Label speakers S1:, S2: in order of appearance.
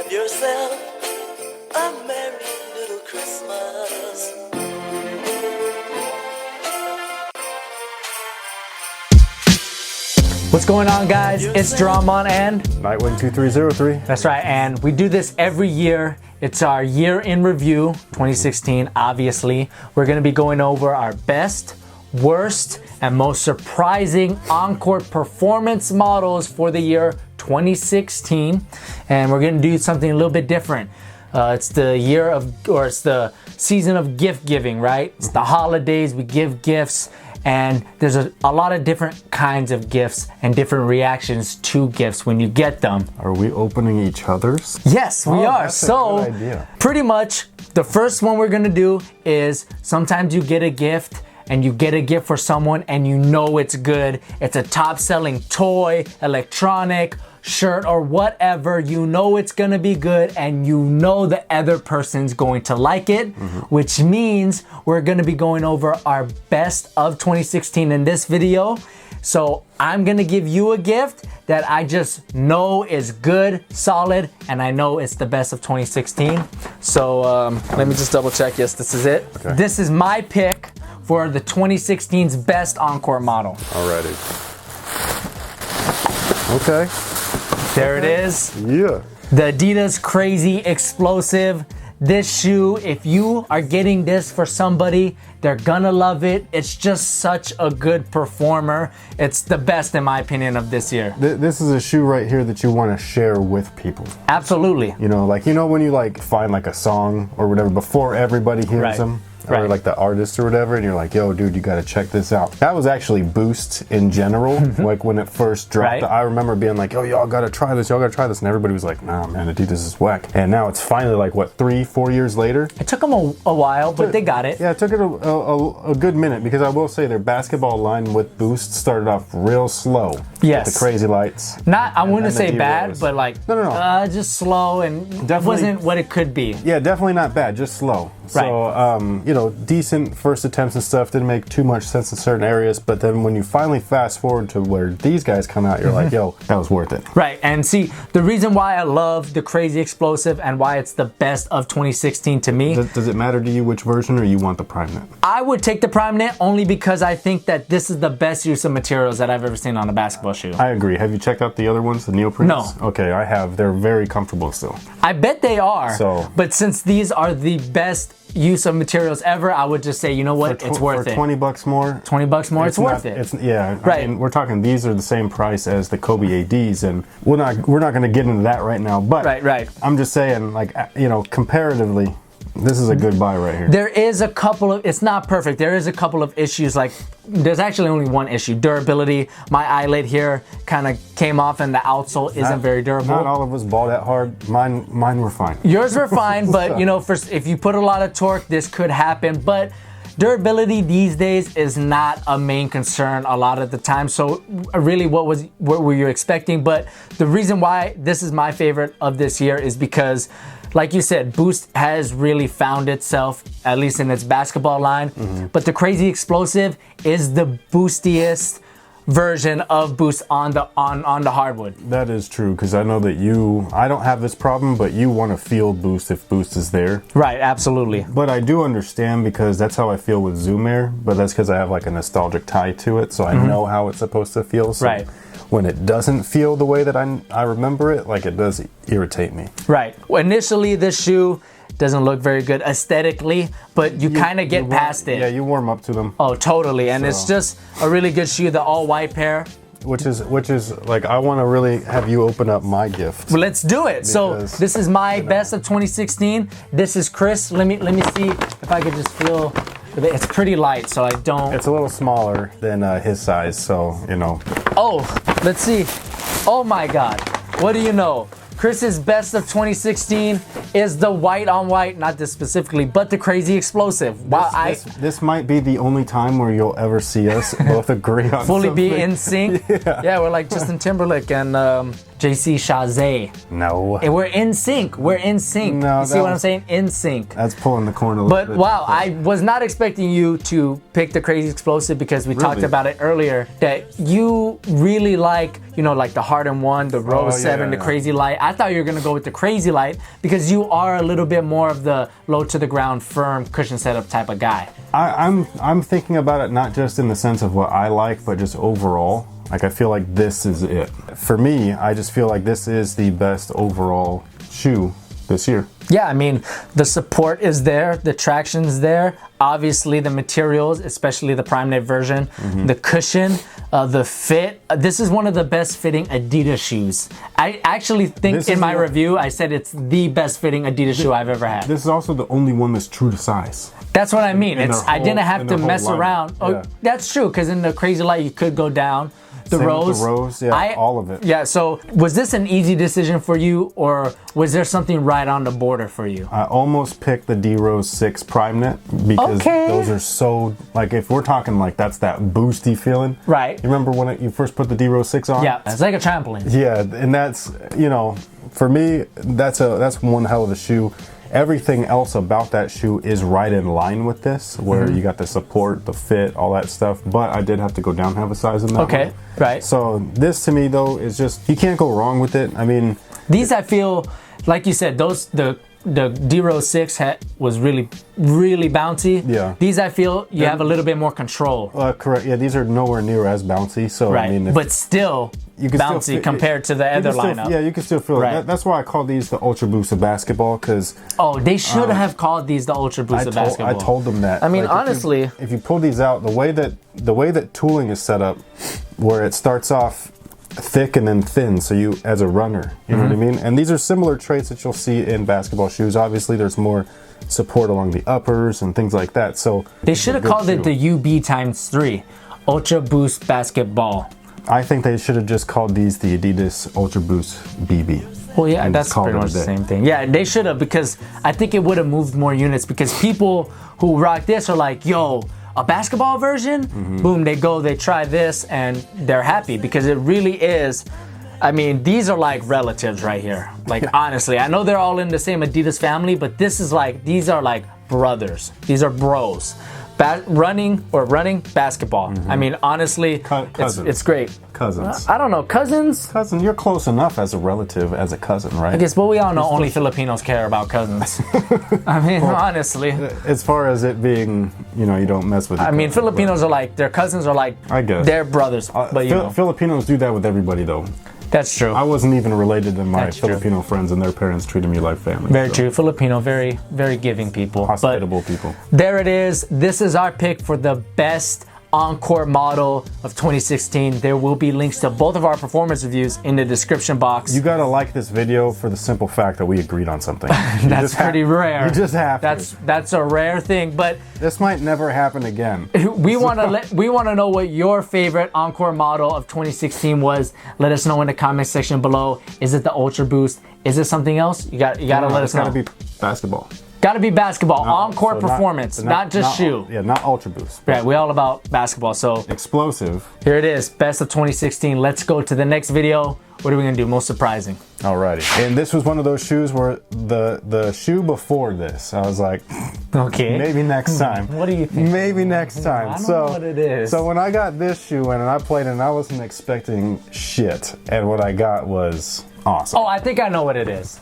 S1: Give yourself a merry little Christmas.
S2: What's going on, guys? It's JAHRONMON and
S3: Nightwing 2303.
S2: that's right, and we do this every year. It's our year in review, 2016, obviously. We're gonna be going over our best, worst, and most surprising on-court performance models for the year 2016. And we're gonna do something a little bit different. It's the year of, or it's the season of gift giving, right? It's the holidays, we give gifts. And there's a lot of different kinds of gifts and different reactions to gifts when you get them.
S3: Are we opening each other's?
S2: Yes, we are.
S3: That's
S2: So
S3: a good idea.
S2: pretty much the first one we're gonna do is sometimes you get a gift and you get a gift for someone and you know it's good. It's a top selling toy, electronic, shirt, or whatever. You know it's gonna be good and you know the other person's going to like it, which means we're gonna be going over our best of 2016 in this video. So I'm gonna give you a gift that I just know is good, solid, and I know it's the best of 2016. So let me just double check. Yes, this is it.
S3: Okay.
S2: This is my pick for the 2016's best on-court model.
S3: Alrighty. Okay.
S2: There it is.
S3: Yeah.
S2: The Adidas Crazy Explosive. This shoe, if you are getting this for somebody, they're gonna love it. It's just such a good performer. It's the best in my opinion of this year.
S3: This is a shoe right here that you want to share with people.
S2: Absolutely.
S3: You know, like, you know when you like find like a song or whatever before everybody hears
S2: Right.
S3: them? Or
S2: Right.
S3: like the artist or whatever, and you're like, yo, dude, you gotta check this out. That was actually Boost in general, like when it first dropped.
S2: Right.
S3: I remember being like, yo, y'all gotta try this, and everybody was like, nah, man, Adidas is whack. And now it's finally like, what, 3-4 years later?
S2: It took them a while, but they got it.
S3: Yeah, it took it a good minute, because I will say their basketball line with Boost started off real slow.
S2: Yes.
S3: With the crazy lights.
S2: Not, I wouldn't
S3: then
S2: say
S3: the
S2: bad,
S3: D-Rose.
S2: but like,
S3: No.
S2: just slow and
S3: Definitely-
S2: wasn't what it could be.
S3: Yeah, definitely not bad, just slow. So, you know, decent first attempts and stuff, didn't make too much sense in certain areas, but then when you finally fast forward to where these guys come out, you're like, yo, that was worth it.
S2: Right, and see, the reason why I love the Crazy Explosive and why it's the best of 2016 to me,
S3: Does it matter to you which version, or you want the Prime Knit?
S2: I would take the Prime Knit only because I think that this is the best use of materials that I've ever seen on a basketball shoe.
S3: I agree. Have you checked out the other ones, the neopren's?
S2: No.
S3: Okay, I have. They're very comfortable still.
S2: I bet they are,
S3: So-
S2: but since these are the best use of materials ever, I would just say, you know what, it's worth
S3: for
S2: it.
S3: 20 bucks more.
S2: 20 bucks more, it's worth it.
S3: Yeah,
S2: Right.
S3: I mean, we're talking, these are the same price as the Kobe ADs, and we're not going to get into that right now, but
S2: Right.
S3: I'm just saying, like, you know, comparatively, this is a good buy right here.
S2: There is a couple of, it's not perfect. There is a couple of issues, like there's actually only one issue, durability. My eyelid here kind of came off and the outsole isn't very durable.
S3: Not all of us ball that hard. Mine were fine.
S2: Yours were fine, but you know, if you put a lot of torque, this could happen. But durability these days is not a main concern a lot of the time. So really, what were you expecting? But the reason why this is my favorite of this year is because, like you said, Boost has really found itself, at least in its basketball line. But the Crazy Explosive is the boostiest version of Boost on the hardwood.
S3: That is true, because I know that I don't have this problem, but you want to feel Boost if Boost is there.
S2: Right, absolutely.
S3: But I do understand, because that's how I feel with Zoom Air, but that's because I have like a nostalgic tie to it, so I know how it's supposed to feel. So
S2: Right.
S3: when it doesn't feel the way that I remember it, like, it does irritate me.
S2: Right. Initially, this shoe doesn't look very good aesthetically, but you kind of get past it.
S3: Yeah, you warm up to them.
S2: Oh, totally. And it's just a really good shoe, the all white pair.
S3: Which is like, I want to really have you open up my gift.
S2: Well, let's do it. So
S3: Because,
S2: this is my best of 2016. This is Chris. Let me see if I could just feel. It's pretty light, so I don't.
S3: It's a little smaller than his size, so, you know.
S2: Oh, let's see. Oh my God. What do you know? Chris's best of 2016 is the white on white, not this specifically, but the Crazy Explosive. Wow,
S3: This might be the only time where you'll ever see us both agree on
S2: fully
S3: something.
S2: be in sync. Yeah, we're like Justin Timberlake and JC Chazé.
S3: No.
S2: And we're in sync. We're in sync.
S3: No,
S2: you see what I'm saying? In sync.
S3: That's pulling the corner a little
S2: But
S3: bit.
S2: wow, I was not expecting you to pick the Crazy Explosive because we talked about it earlier. That you really like, you know, like the Harden 1, the Rose 7, the Crazy Light. I thought you were gonna go with the Crazy Light because you are a little bit more of the low to the ground, firm cushion setup type of guy.
S3: I'm thinking about it not just in the sense of what I like, but just overall. Like, I feel like this is it. For me, I just feel like this is the best overall shoe this year.
S2: Yeah, I mean, the support is there, the traction's there. Obviously, the materials, especially the Prime Knit version, the cushion, the fit. This is one of the best fitting Adidas shoes. I actually think in my review, I said it's the best fitting Adidas shoe I've ever had.
S3: This is also the only one that's true to size.
S2: That's what I mean. I didn't have to mess around.
S3: Yeah.
S2: Oh, that's true, because in the Crazy Light, you could go down. The
S3: Same
S2: Rose.
S3: with the Rose, yeah, all of it.
S2: Yeah, so was this an easy decision for you, or was there something right on the border for you?
S3: I almost picked the D Rose 6 Prime Knit because those are so, like, if we're talking like that's that boosty feeling.
S2: Right.
S3: You remember when you first put the D Rose 6 on?
S2: Yeah, it's like a trampoline.
S3: Yeah, and that's, you know, for me, that's one hell of a shoe. Everything else about that shoe is right in line with this, where you got the support, the fit, all that stuff. But I did have to go down half a size in that one.
S2: Right.
S3: So this to me though is just, you can't go wrong with it. I mean,
S2: these I feel, like you said, the D Rose 6 was really bouncy.
S3: Yeah.
S2: These I feel you have a little bit more control.
S3: correct. Yeah, these are nowhere near as bouncy. So
S2: Right.
S3: I mean,
S2: but still
S3: you can
S2: bouncy
S3: still
S2: compared to the other lineup.
S3: Yeah, you can still feel it. That's why I call these the Ultra Boost of basketball, because
S2: they should have called these the Ultra Boost of basketball.
S3: I told them that.
S2: I mean,
S3: like,
S2: honestly,
S3: if you pull these out, the way that tooling is set up, where it starts off thick and then thin, so you as a runner, you know what I mean? And these are similar traits that you'll see in basketball shoes. Obviously, there's more support along the uppers and things like that. So
S2: they should have called it the UB ×3, Ultra Boost Basketball.
S3: I think they should have just called these the Adidas Ultra Boost BB.
S2: Well, yeah, that's pretty much the same thing. Yeah, they should have, because I think it would have moved more units, because people who rock this are like, yo, a basketball version? Boom, they go, they try this, and they're happy, because it really is. I mean, these are like relatives right here. Like, honestly, I know they're all in the same Adidas family, but this is like, these are like brothers. These are bros. Running basketball. I mean, honestly, it's great.
S3: Cousins.
S2: I don't know, cousins?
S3: Cousin, you're close enough as a relative, as a cousin, right?
S2: I guess, but we all know only Filipinos care about cousins. I mean, honestly.
S3: As far as it being, you know, you don't mess with.
S2: I mean, Filipinos are like, their cousins are like,
S3: I guess,
S2: they're brothers. But you know.
S3: Filipinos do that with everybody, though.
S2: That's true.
S3: I wasn't even related to my Filipino friends, and their parents treated me like family.
S2: Very true. Filipino, very, very giving people.
S3: Hospitable people.
S2: There it is. This is our pick for the best Encore model of 2016. There will be links to both of our performance reviews in the description box.
S3: You gotta like this video for the simple fact that we agreed on something.
S2: That's pretty rare.
S3: You just have to.
S2: That's a rare thing, but
S3: this might never happen again.
S2: We want to know what your favorite Encore model of 2016 was. Let us know in the comment section below. Is it the Ultra Boost? Is it something else? You gotta let us know.
S3: It's gotta be basketball.
S2: Gotta be basketball. Encore performance, not just shoe.
S3: Yeah, not Ultra Boost.
S2: Right, we all about basketball. So
S3: explosive.
S2: Here it is, best of 2016. Let's go to the next video. What are we gonna do? Most surprising.
S3: Alrighty. And this was one of those shoes where the shoe before this, I was like,
S2: okay,
S3: maybe next time.
S2: What do you think?
S3: Maybe next time.
S2: I don't know what it is.
S3: So when I got this shoe in and I played it, and I wasn't expecting shit, and what I got was awesome.
S2: Oh, I think I know what it is.